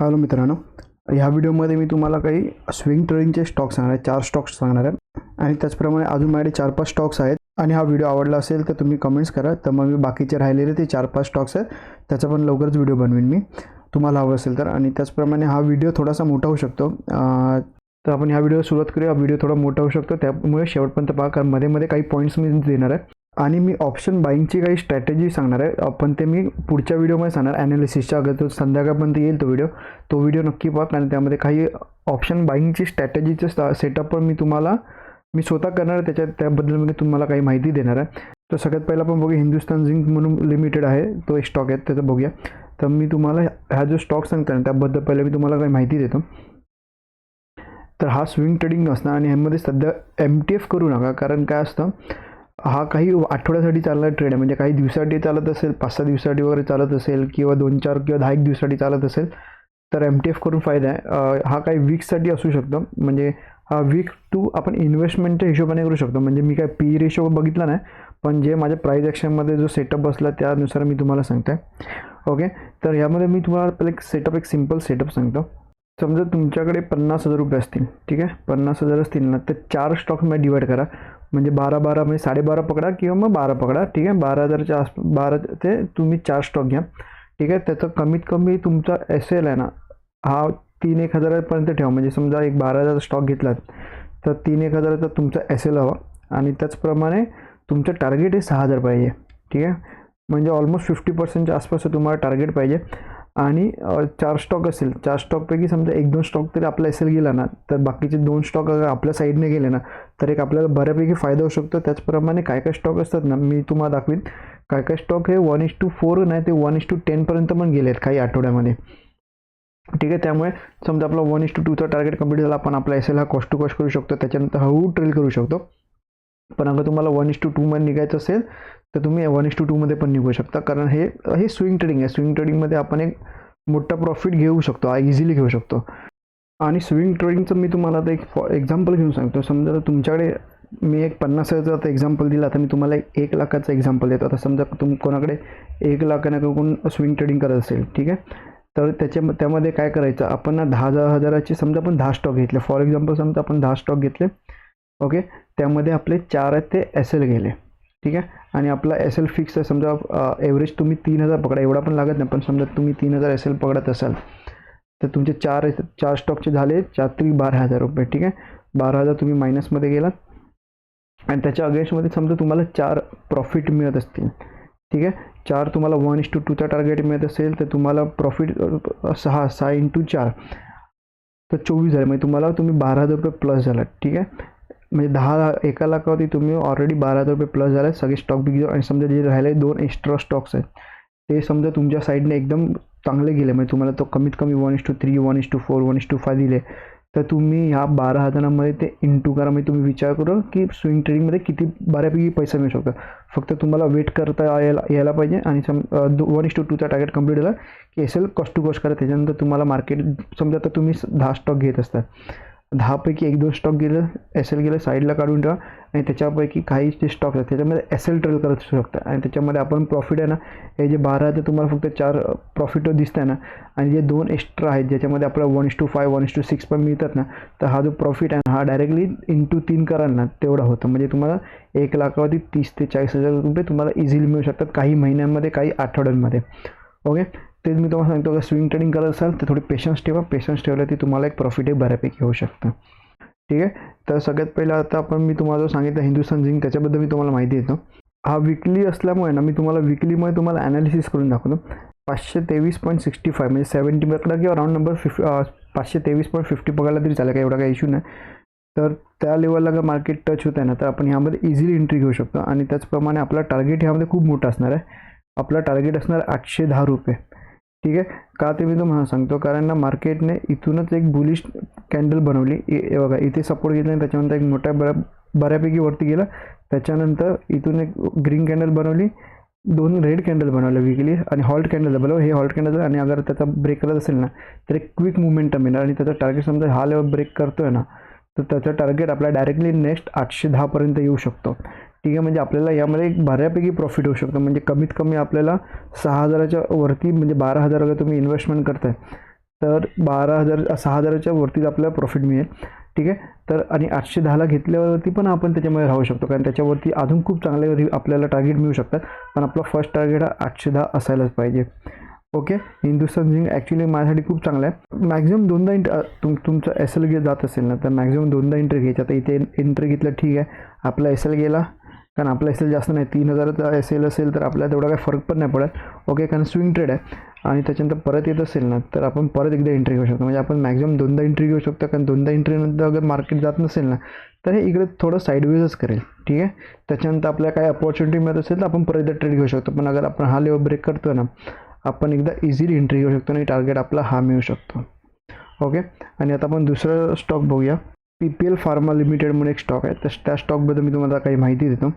Hello मित्रांनो, ह्या व्हिडिओमध्ये मी तुम्हाला काही स्विंग ट्रेडिंगचे स्टॉक्स सांगणार आहे. 4 स्टॉक्स सांगणार आहे आणि त्याचप्रमाणे अजून माझ्याकडे 4-5 स्टॉक्स आहेत. आणि हा व्हिडिओ आवडला असेल तर तुम्ही कमेंट्स करा, तर मग मी बाकीचे राहिलेले ते 4-5 स्टॉक्स आहेत त्याचा पण लवकरच व्हिडिओ बनवीन मी, तुम्हाला हवं असेल तर. आणि त्याचप्रमाणे हा व्हिडिओ थोडासा मोठा होऊ शकतो, तर आपण ह्या व्हिडिओ सुरुवात करूया. व्हिडिओ थोडा मोठा होऊ शकतो, त्यामुळे शेवटपर्यंत पहा, कारण मध्ये काही पॉईंट्स मी देणार आहे. आणि मी ऑप्शन बाईंगची काही स्ट्रॅटेजी सांगणार आहे, पण ते मी पुढच्या व्हिडिओमध्ये सांगणार ॲनालिसिसच्या. अगर तो संध्याकाळपर्यंत येईल तो व्हिडिओ नक्की पहा, कारण त्यामध्ये काही ऑप्शन बाईंगची स्ट्रॅटेजीचं सेटअप पण मी स्वतः करणार आहे. त्याबद्दल मी तुम्हाला काही माहिती देणार आहे. तर सगळ्यात पहिला आपण बघूया, हिंदुस्तान झिंक म्हणून लिमिटेड आहे, तो एक स्टॉक आहे, त्याचं बघूया. तर मी तुम्हाला हा जो स्टॉक सांगतो ना त्याबद्दल पहिले मी तुम्हाला काही माहिती देतो. तर हा स्विंग ट्रेडिंग नसणार आणि ह्यामध्ये सध्या MTF करू नका, कारण काय असतं, हा काही आठवड्यासाठी चालणारा ट्रेड आहे. म्हणजे काही दिवसासाठी चालत असेल, 5-6 दिवसासाठी वगैरे चालत असेल, किंवा 2-4 किंवा 10 दिवसासाठी चालत असेल तर MTF करून फायदा आहे. हा काही वीकसाठी असू शकतो, म्हणजे हा वीक टू आपण इन्व्हेस्टमेंटच्या हिशोबाने करू शकतो. म्हणजे मी काय पी रेशो बघितला नाही, पण जे माझ्या प्राईस ॲक्शनमध्ये जो सेटअप बसला त्यानुसार मी तुम्हाला सांगतो आहे. ओके, तर यामध्ये मी तुम्हाला पहिले एक सिम्पल सेटअप सांगतो. समजा तुमच्याकडे 50,000 रुपये असतील, ठीक आहे, 50,000 असतील ना, तर 4 स्टॉक्समध्ये डिवाईड करा. म्हणजे 12 म्हणजे 12.5 पकडा किंवा मग 12 पकडा, ठीक आहे. 12,000च्या 12 ते तुम्ही 4 स्टॉक घ्या, ठीक आहे. त्याचं कमीत कमी तुमचा SL आहे ना, हा 3-1 हजारापर्यंत ठेवा. म्हणजे समजा एक 12,000 स्टॉक घेतलात तर 3-1 हजाराचा तुमचा SL हवा. आणि त्याचप्रमाणे तुमचं टार्गेट हे 6,000 पाहिजे, ठीक आहे. म्हणजे ऑलमोस्ट 50%च्या आसपास तुम्हाला टार्गेट पाहिजे. आणि 4 स्टॉक असेल, 4 स्टॉकपैकी समजा 1-2 स्टॉक तरी आपला SL गेला ना, तर बाकीचे 2 स्टॉक अगर आपल्या साईडने गेले ना, तर एक आपल्याला बऱ्यापैकी फायदा होऊ शकतो. त्याचप्रमाणे काय स्टॉक असतात ना, मी तुम्हाला दाखवीन. काय स्टॉक हे 1:4 नाही ते 1:10 पर्यंत पण गेलेत काही आठवड्यामध्ये, ठीक आहे. त्यामुळे समजा आपला 1:2चा टार्गेट कंप्लीट झाला, आपण आपला SL हा कॉस्ट टू कॉस्ट करू शकतो, त्याच्यानंतर हळूहळू ट्रेल करू शकतो. पण अगर तुम्हाला 1:2 मध्ये निघायचं असेल तर तुम्ही 1:2 मध्ये पण निघू शकता, कारण हे स्विंग ट्रेडिंग आहे. स्विंग ट्रेडिंगमध्ये आपण एक मोठा प्रॉफिट घेऊ शकतो, इझिली घेऊ शकतो. आणि स्विंग ट्रेडिंगचं मी तुम्हाला आता एक एक्झाम्पल घेऊन सांगतो. समजा तुमच्याकडे मी एक 50,000चा आता एक्झाम्पल दिला, तर मी तुम्हाला 1 लाखाचा एक्झाम्पल देतो. आता समजा कोणाकडे 1 लाखाने कोण स्विंग ट्रेडिंग करत असेल, ठीक आहे, तर त्यामध्ये काय करायचं, आपण 10,000ची समजा आपण 10 स्टॉक घेतले. फॉर एक्झाम्पल समजा आपण 10 स्टॉक घेतले, ओके. त्यामध्ये आपले 4 आहेत ते SL गेले, ठीक आहे. आणि आपला SL फिक्स आहे. समजा एव्हरेज तुम्ही 3,000 पकडा, एवढा पण लागत नाही, पण समजा तुम्ही 3,000 SL पकडत असाल तर तुमचे 4 स्टॉकचे झाले 12,000 रुपये, ठीक आहे. 12,000 तुम्ही मायनसमध्ये गेलात आणि त्याच्या अगेन्स्टमध्ये समजा तुम्हाला 4 प्रॉफिट मिळत असतील, ठीक आहे. 4 तुम्हाला 1:2चा टार्गेट मिळत असेल तर तुम्हाला प्रॉफिट 6 × 4 तर 24 झाले. म्हणजे तुम्ही 12,000 रुपये प्लस झालात, ठीक आहे. म्हणजे 1 लाखावरती तुम्ही ऑलरेडी 12,000 रुपये प्लस झाले सगळे स्टॉक बिक. आणि समजा जे राहिले 2 एक्स्ट्रा स्टॉक्स आहेत ते समजा तुमच्या साईडने एकदम चांगले गेले, म्हणजे तुम्हाला तो कमीत कमी 1:3, 1:4, 1:5 दिले, तर तुम्ही ह्या 12,000मध्ये ते इंटू करा. म्हणजे तुम्ही विचार करा की स्विंग ट्रेडिंगमध्ये किती बऱ्यापैकी पैसा मिळू शकतो. फक्त तुम्हाला वेट करता यायला पाहिजे. आणि 1:2चा टार्गेट कंप्लीट झाला की SL कॉस्ट टू कॉस्ट करा. त्याच्यानंतर तुम्हाला मार्केट समजा आता तुम्ही 10 स्टॉक घेत असतात, 10पैकी 1-2 स्टॉक गेलं, SL गेलं, साईडला काढून ठेवा. आणि त्याच्यापैकी काही जे स्टॉक आहेत त्याच्यामध्ये SL ट्रेल करत शकता. आणि त्याच्यामध्ये आपण प्रॉफिट आहे ना, हे जे 12,000 तुम्हाला फक्त 4 प्रॉफिट दिसत आहे ना, आणि जे 2 एक्स्ट्रा आहेत ज्याच्यामध्ये आपल्याला 1:5, 1:6 पण मिळतात ना, तर हा जो प्रॉफिट आहे ना, हा डायरेक्टली इंटू 3 कराल ना, तेवढा होतं. म्हणजे तुम्हाला 1 लाखावरती 30,000 ते 40,000 रुपये तुम्हाला इझिली मिळू शकतात काही महिन्यांमध्ये, काही आठवड्यांमध्ये, ओके. तेच मी तुम्हाला सांगतो, की स्विंग ट्रेडिंग करत असाल तर थोडी पेशन्स ठेवा. पेशन्स ठेवलं की तुम्हाला एक प्रॉफिट एक बऱ्यापैकी होऊ शकतं, ठीक आहे. तर सगळ्यात पहिलं आता मी तुम्हाला जो सांगितलं हिंदुस्तान झिंक, त्याच्याबद्दल मी तुम्हाला माहिती देतो. हा विकली असल्यामुळे ना, मी तुम्हाला विकलीमुळे तुम्हाला ॲनालिसिस करून दाखवतो. 523.65 म्हणजे 70 पकडा किंवा राऊंड नंबर 523.50 पकडला तरी चालेल, काही एवढा काही इश्यू नाही. तर त्या लेवलला जर मार्केट टच होत आहे ना, तर आपण ह्यामध्ये इझिली एंट्री घेऊ शकतो. आणि त्याचप्रमाणे आपला टार्गेट ह्यामध्ये खूप मोठा असणार आहे. आपला टार्गेट असणार 810 रुपये, ठीक आहे. का ते मी तुम्हाला सांगतो, कारण ना मार्केटने इथूनच एक बुलिश कॅन्डल बनवली. बघा, इथे सपोर्ट घेतला, त्याच्यानंतर एक मोठ्या बऱ्यापैकी वरती गेला, त्याच्यानंतर इथून एक ग्रीन कॅन्डल बनवली, 2 रेड कॅन्डल बनवलं विकली, आणि हॉल्ट कॅन्डल बनवलं. हे हॉल्ट कॅन्डल, आणि अगर त्याचा ब्रेक करत असेल ना, तर एक क्विक मुवमेंटम येणार. आणि त्याचा टार्गेट समजा हा लेवल ब्रेक करतोय ना, तर त्याचं टार्गेट आपला डायरेक्टली नेक्स्ट 810 पर्यंत येऊ शकतो, ठीक आहे. म्हणजे आपल्याला यामध्ये एक बऱ्यापैकी प्रॉफिट होऊ शकतं. म्हणजे कमीत कमी आपल्याला 6,000च्या वरती, म्हणजे 12,000 अगर तुम्ही इन्व्हेस्टमेंट करताय तर 12,000 6,000च्या वरतीच आपल्याला प्रॉफिट मिळेल. ठीक आहे. तर आणि 810ला घेतल्यावरती पण आपण त्याच्यामध्ये राहू शकतो, कारण त्याच्यावरती अजून खूप चांगले आपल्याला टार्गेट मिळू शकतात. पण आपला फर्स्ट टार्गेट हा 810 असायलाच पाहिजे. ओके. हिंदुस्तान झिंक ॲक्च्युली माझ्यासाठी खूप चांगला आहे. मॅक्झिमम 2दा तुमचं एस एल जात असेल ना, तर मॅक्झिमम 2दा एंट्री घ्यायची. आता इथे एंट्री घेतलं, ठीक आहे, आपला एस एल गेला, कारण आपला एस एल जास्त नाही, 3,000चा एस एल असेल तर आपल्याला तेवढा काही फरक पण नाही पडत. ओके. कारण स्विंग ट्रेड आहे. आणि त्याच्यानंतर परत येत असेल ना, तर आपण परत एकदा एंट्री घेऊ शकतो. म्हणजे आपण मॅक्झिमम 2दा एंट्री घेऊ शकतो, कारण 2दा एंट्रीनंतर अगर मार्केट जात नसेल ना, तर हे इकडे थोडं साईडवेजच करेल. ठीक आहे. त्याच्यानंतर आपल्याला काय अपॉर्च्युनिटी मिळत असेल तर आपण परत एकदा ट्रेड घेऊ शकतो. पण अगर आपण हा लेवल ब्रेक करतो ना, आपण एकदा इझिली एंट्री घेऊ शकतो आणि टार्गेट आपला हा मिळू शकतो. ओके. आणि आता आपण दुसरं स्टॉक बघूया. PPL फार्मा लिमिटेड म्हणून एक स्टॉक आहे. तर त्या स्टॉकबद्दल मी तुम्हाला काही माहिती देतो.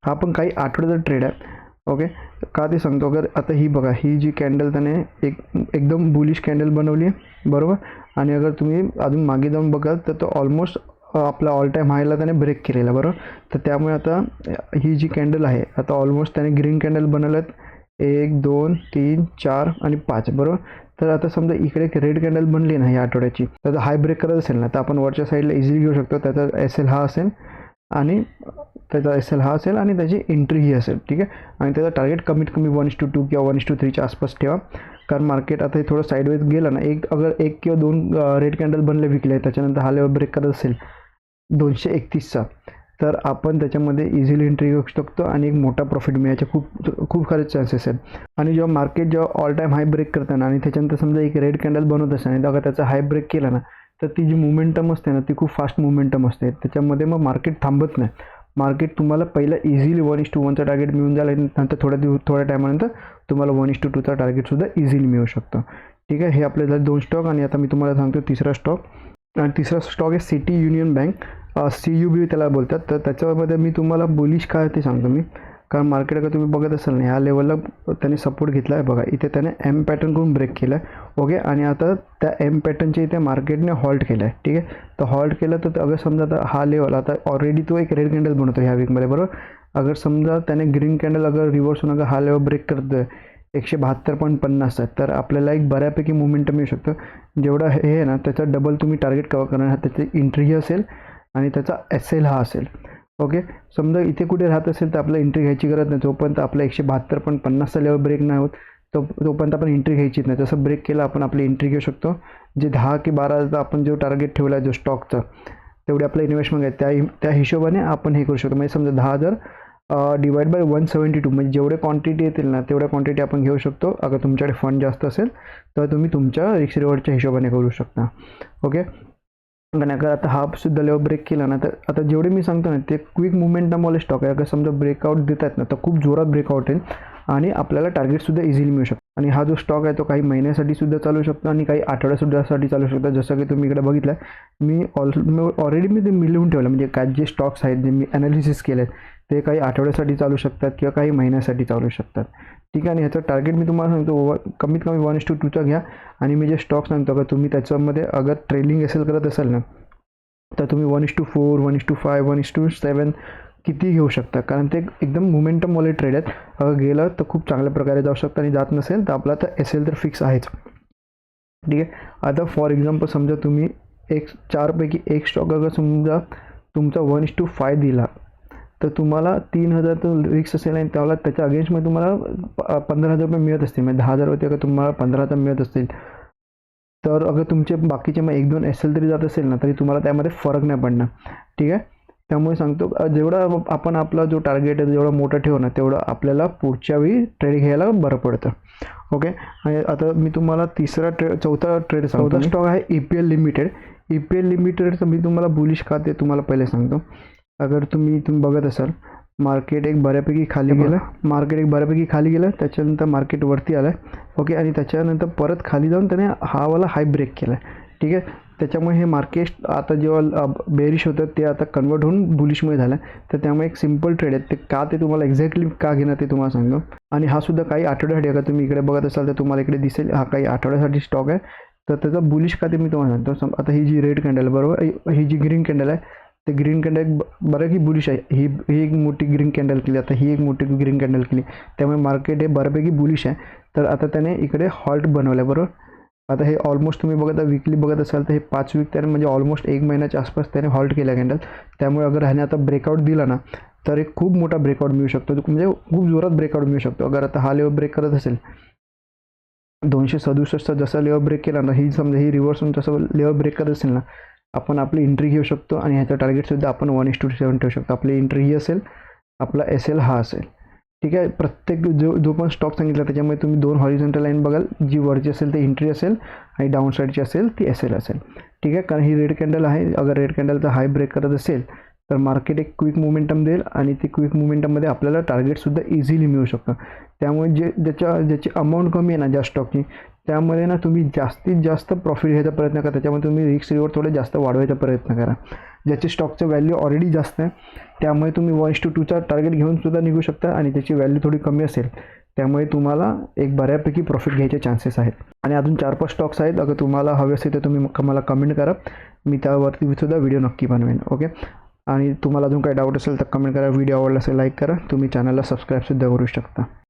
हा पण काही आठवड्याचा ट्रेड आहे. ओके. का ते सांगतो, अगर आता ही बघा, ही जी कॅन्डल त्याने एकदम बुलिश कॅन्डल बनवली आहे, बरोबर. आणि अगर तुम्ही अजून मागे जाऊन बघाल तर तो ऑलमोस्ट आपला ऑल टाईम हायला त्याने ब्रेक केलेला, बरोबर. तर त्यामुळे आता ही जी कॅन्डल आहे, आता ऑलमोस्ट त्याने ग्रीन कॅन्डल बनवल्यात 1 2 3 4 आणि 5, बरोबर. तर आता समजा इकडे एक रेड कॅन्डल बनली ना या आठवड्याची, त्याचा हाय ब्रेक करत असेल ना, तर आपण वरच्या साईडला इझिली घेऊ शकतो. त्याचा एस एल हा असेल आणि त्याची एंट्री ही असेल. ठीक आहे. आणि त्याचा टार्गेट कमीत कमी 1:2 किंवा 1:3च्या आसपास ठेवा, कारण मार्केट आता हे थोडं साईडवेज गेलं ना, अगर एक किंवा 2 रेड कॅन्डल बनले विकले, त्याच्यानंतर हा लेवल ब्रेक करत असेल 231चा, तर आपण त्याच्यामध्ये इझिली एंट्री घेऊ शकतो आणि एक मोठा प्रॉफिट मिळायचे खूप सारे चान्सेस आहेत. आणि जेव्हा मार्केट ऑल टाईम हाय ब्रेक करताना आणि त्याच्यानंतर समजा एक रेड कॅन्डल बनवत असेल आणि अगर त्याचा हाय ब्रेक केला ना, तर ती जी मोमेंटम असते ना, ती खूप फास्ट मोमेंटम असते. त्याच्यामध्ये मग मार्केट थांबत नाही. मार्केट तुम्हाला पहिलं इझिली 1:1चा टार्गेट मिळून जाईल आणि नंतर थोड्या टायमानंतर तुम्हाला 1:2चा टार्गेटसुद्धा इझिली मिळू शकतं. ठीक आहे. हे आपले झाले 2 स्टॉक. आणि आता मी तुम्हाला सांगतो तिसरा स्टॉक. आणि तिसरा स्टॉक आहे सिटी युनियन बँक, CUB त्याला बोलतात. तर त्याच्यामध्ये मी तुम्हाला बुलिश काय आहे ते सांगतो मी, कारण मार्केट अगर तुम्ही बघत असाल ना, ह्या लेवलला त्याने सपोर्ट घेतला आहे बघा. इथे त्याने M पॅटर्न करून ब्रेक केला आहे. ओके. आणि आता त्या M पॅटर्नच्या इथे मार्केटने हॉल्ट केलं आहे. ठीक आहे. तर हॉल्ट केलं तर अगर समजा आता हा लेवल, आता ऑलरेडी तो एक रेड कॅन्डल बनवतो ह्या वीकमध्ये, बरोबर. अगर समजा त्याने ग्रीन कॅन्डल अगर रिव्हर्स होऊन अगर हा लेवल ब्रेक करतो आहे 172.50 आहे, तर आपल्याला एक बऱ्यापैकी मोमेंटम मिळू शकतं. जेवढं हे आहे ना, त्याचा डबल तुम्ही टार्गेट कव्हर करणार. त्याची एंट्री असेल आणि त्याचा SL हा असेल. ओके. समजा इथे कुठे राहत असेल तर आपल्याला एंट्री घ्यायची गरज नाही. जोपर्यंत आपला 172.50चा लेवल ब्रेक नाही होत तोपर्यंत आपण एंट्री घ्यायचीच नाही. जसं ब्रेक केला आपण आपली एंट्री घेऊ शकतो. जे 10 की 12चा आपण जो टार्गेट ठेवला आहे जो स्टॉकचा, तेवढे आपलं इन्व्हेस्टमेंट आहे त्या हिशोबाने आपण हे करू शकतो. म्हणजे समजा 10,000 डिवाइड बाय 172, म्हणजे जेवढे क्वांटिटी येतील ना तेवढ्या क्वांटिटी आपण घेऊ शकतो. अगर तुमच्याकडे फंड जास्त असेल तर तुम्ही तुमच्या रिस्क रिवॉर्डच्या हिशोबाने करू शकता. ओके. कारण अगर आता हा सुद्धा लेवल ब्रेक केला ना, तर आता जेवढे मी सांगतो ना ते क्विक मुवमेंटवाले स्टॉक आहे. अगर समजा ब्रेकआउट देत आहेत ना, तर खूप जोरात ब्रेकआउट येईल आणि आपल्याला टार्गेटसुद्धा इझिली मिळू शकतो. आणि हा जो स्टॉक आहे तो काही महिन्यासाठी सुद्धा चालू शकतो आणि काही आठवड्यासाठी चालू शकतो. जसं की तुम्ही इकडे बघितलं आहे, मी ऑलरेडी ते लिहून ठेवलं, म्हणजे काय जे स्टॉक्स आहेत जे मी ॲनालिसिस केले ते काही आठवड्यासाठी चालू शकतात किंवा काही महिन्यासाठी चालू शकतात. ठीक आहे. आणि ह्याचं टार्गेट मी तुम्हाला सांगतो कमीत कमी 1:2चा घ्या. आणि मी जे स्टॉक सांगतो का तुम्ही त्याच्यामध्ये अगर ट्रेलिंग करत असाल ना, तर तुम्ही 1:4, 1:5, 1:7 किती घेऊ शकता, कारण ते एकदम मोमेंटमवाले ट्रेड आहेत. अगर गेलं तर खूप चांगल्या प्रकारे जाऊ शकतं आणि जात नसेल तर आपला तर SL तर फिक्स आहेच. ठीक आहे. आता फॉर एक्झाम्पल समजा तुम्ही 4पैकी एक स्टॉक अगर समजा तुमचा 1:5 दिला, तर तुम्हाला 3,000 रिस्क असेल आणि त्याला त्याच्या अगेन्स्टमध्ये तुम्हाला 15,000 रुपये मिळत असतील. म्हणजे 10,000 होते अगर तुम्हाला 15,000 मिळत असतील, तर अगर तुमचे बाकीचे मग 1-2 SL तरी जात असेल ना, तरी तुम्हाला त्यामध्ये फरक नाही पडणार. ठीक आहे. त्यामुळे सांगतो जेवढा आपण आपला जो टार्गेट आहे जेवढा मोठा ठेवू ना, तेवढं आपल्याला पुढच्या वेळी ट्रेड घ्यायला बरं पडतं. ओके. आणि आता मी तुम्हाला चौथा स्टॉक आहे EPL लिमिटेड. EPL लिमिटेडचं मी तुम्हाला बुलिश का ते तुम्हाला पहिले सांगतो. अगर तुम्ही बघत असाल, मार्केट एक बऱ्यापैकी खाली गेलं, त्याच्यानंतर मार्केट वरती आलं आहे. ओके. आणि त्याच्यानंतर परत खाली जाऊन त्याने हावाला हाय ब्रेक केला आहे. ठीक आहे. त्याच्यामुळे हे मार्केट आता जेव्हा बेरिश होतं ते आता कन्वर्ट होऊन बुलिशमध्ये झालं. तर त्यामुळे एक सिम्पल ट्रेड आहे. ते तुम्हाला एक्झॅक्टली का घेणं ते तुम्हाला सांगतो. आणि हा सुद्धा काही आठवड्यासाठी अगर तुम्ही इकडे बघत असाल तर तुम्हाला इकडे दिसेल हा काही आठवड्यासाठी स्टॉक आहे. तर त्याचा बुलिश का ते मी तुम्हाला सांगतो. आता ही जी रेड कॅन्डल बरोबर, ही जी ग्रीन कॅन्डल आहे, ते ग्रीन कॅन्डल बऱ्यापैकी बुलिश आहे. ही एक मोठी ग्रीन कॅन्डल केली, आता ही एक मोठी ग्रीन कॅन्डल केली, त्यामुळे मार्केट हे बऱ्यापैकी बुलिश आहे. तर आता त्याने इकडे हॉल्ट बनवलं बरोबर. आता हे ऑलमोस्ट तुम्ही बघत वीकली बघत असाल तर हे 5 वीक त्याने म्हणजे ऑलमोस्ट 1 महिन्याच्या आसपास त्याने हॉल्ट केला कॅन्डल. त्यामुळे अगर ह्याने आता ब्रेकआउट दिला ना तर एक खूप मोठा ब्रेकआउट मिळू शकतो, म्हणजे खूप जोरात ब्रेकआउट मिळू शकतो. अगर आता हा लेवल ब्रेक करत असेल 267 जसा लेवल ब्रेक केला ना, ही समजा ही रिव्हर्स होऊन जसं लेवल ब्रेक करत असेल ना, आपण आपली एंट्री घेऊ शकतो आणि ह्याचा टार्गेटसुद्धा आपण 1:7 ठेवू शकतो. आपली एंट्री ही असेल, आपला SL हा असेल. ठीक आहे. प्रत्येक जो पण स्टॉक सांगितला त्याच्यामध्ये तुम्ही 2 हॉरिझॉन्टल लाईन बघाल, जी वरची असेल ती एंट्री असेल आणि डाऊन साईडची असेल ती SL असेल. ठीक आहे. कारण ही रेड कॅन्डल आहे, अगर रेड कॅन्डलचा हाय ब्रेक करत असेल तर मार्केट एक क्विक मोमेंटम देईल आणि ती क्विक मोमेंटममध्ये आपल्याला टार्गेटसुद्धा इझिली मिळू शकतं. त्यामुळे ज्याची अमाऊंट कमी आहे ना ज्या स्टॉकची, त्यामध्ये ना तुम्ही जास्तीत जास्त प्रॉफिट घ्यायचा प्रयत्न करा. त्याच्यामध्ये तुम्ही रिस्क रिवॉर्ड थोडे जास्त वाढवायचा प्रयत्न करा. ज्याची स्टॉकचं व्हॅल्यू ऑलरेडी जास्त आहे त्यामुळे तुम्ही 1:2चा टार्गेट घेऊन सुद्धा निघू शकता आणि त्याची व्हॅल्यू थोडी कमी असेल त्यामुळे तुम्हाला एक बऱ्यापैकी प्रॉफिट घ्यायचे चान्सेस आहेत. आणि अजून 4-5 स्टॉक्स आहेत, अगर तुम्हाला हवे असेल तर तुम्ही मला कमेंट करा, मी त्यावरती सुद्धा व्हिडिओ नक्की बनवेन. ओके. आणि तुम्हाला अजून काही डाऊट असेल तर कमेंट करा. व्हिडिओ आवडला असेल लाईक करा. तुम्ही चॅनलला सबस्क्राईबसुद्धा करू शकता.